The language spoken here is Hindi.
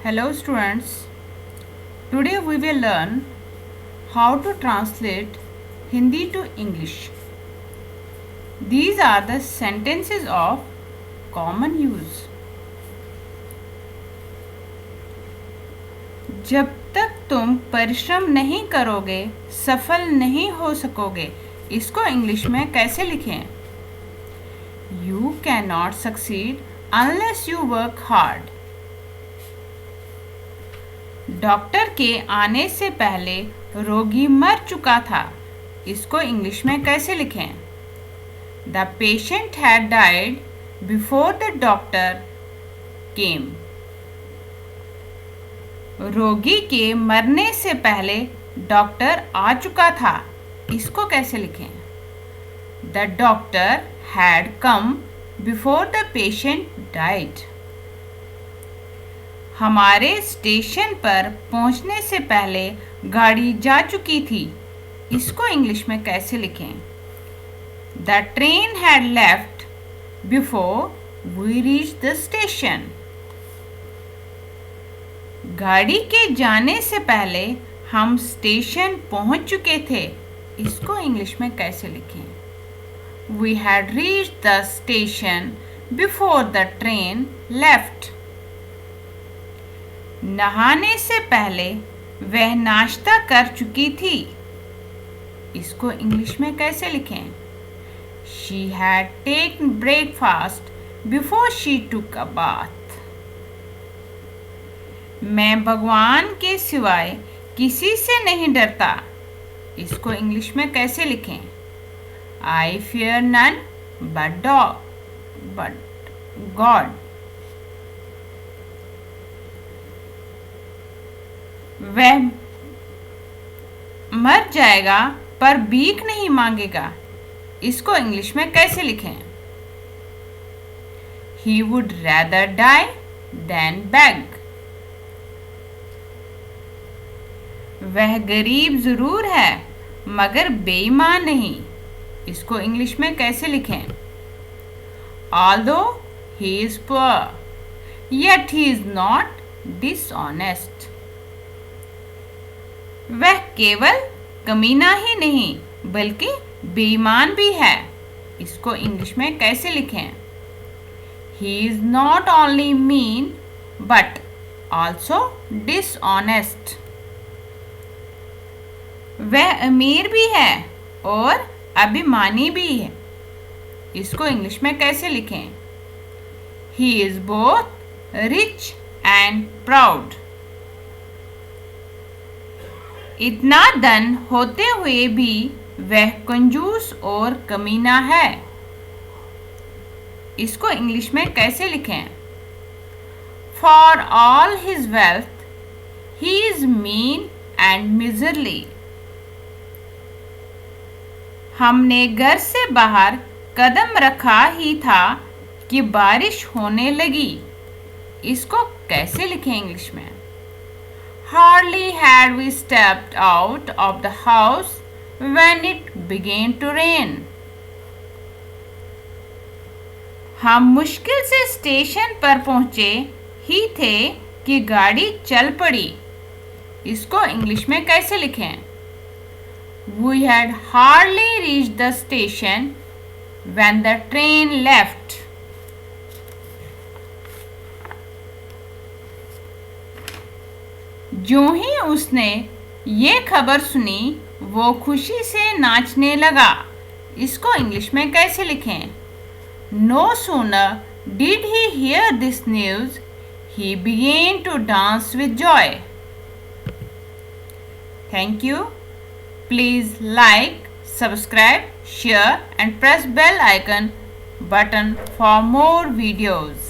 Hello students, today we will learn how to translate Hindi to English. These are the sentences of common use. जब तक तुम परिश्रम नहीं करोगे सफल नहीं हो सकोगे। इसको इंग्लिश में कैसे लिखें? You cannot succeed unless you work hard. Doctor के आने से पहले रोगी मर चुका था। इसको इंग्लिश में कैसे लिखें? The patient had died before the doctor केम। रोगी के मरने से पहले डॉक्टर आ चुका था। इसको कैसे लिखें? The doctor had come before the patient died. हमारे स्टेशन पर पहुंचने से पहले गाड़ी जा चुकी थी। इसको इंग्लिश में कैसे लिखें? The train had left before we reach the station. गाड़ी के जाने से पहले हम स्टेशन पहुंच चुके थे। इसको इंग्लिश में कैसे लिखें? We had reached the station before the train left. नहाने से पहले वह नाश्ता कर चुकी थी। इसको इंग्लिश में कैसे लिखें? She had taken breakfast before she took a bath. मैं भगवान के सिवाय किसी से नहीं डरता। इसको इंग्लिश में कैसे लिखें? I fear none but God. वह मर जाएगा पर भीख नहीं मांगेगा। इसको इंग्लिश में कैसे लिखें? He would rather die than beg. वह गरीब जरूर है मगर बेईमान नहीं। इसको इंग्लिश में कैसे लिखें? Although he is poor, yet he is not dishonest. वह केवल कमीना ही नहीं बल्कि बेईमान भी है। इसको इंग्लिश में कैसे लिखें? He is not only mean but also dishonest. वह अमीर भी है और अभिमानी भी है। इसको इंग्लिश में कैसे लिखें? He is both rich and proud. इतना धन होते हुए भी वह कंजूस और कमीना है। इसको इंग्लिश में कैसे लिखें? For all his wealth, he is mean and miserly. हमने घर से बाहर कदम रखा ही था कि बारिश होने लगी। इसको कैसे लिखें इंग्लिश में? Hardly had we stepped out of the house when it began to rain. हम मुश्किल से स्टेशन पर पहुंचे ही थे कि गाड़ी चल पड़ी। इसको इंग्लिश में कैसे लिखें? We had hardly reached the station when the train left. जो ही उसने ये खबर सुनी वो खुशी से नाचने लगा। इसको इंग्लिश में कैसे लिखें? No sooner did he hear this news, he began to dance with joy. Thank you. Please like, subscribe, share and press bell icon button for more videos.